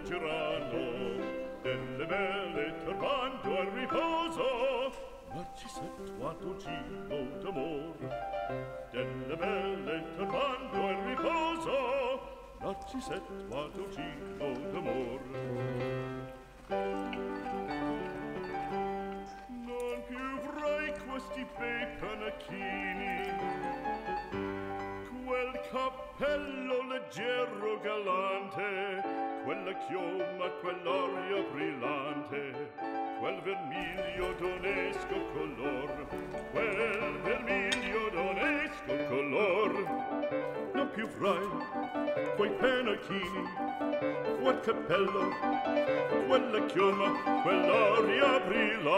girano, delle belle turbando al riposo, Narcisetto a tuo giro d'amor. Delle belle turbando al riposo, Narcisetto a tuo giro d'amor. Non più avrai questi bei panacchini, quel cappello leggero galante, quella chioma, quell'aria brillante, quel vermiglio d'onesco color, quel vermiglio d'onesco color. Non più avrai quei panacchini, quel cappello, quella chioma, quell'aria brillante.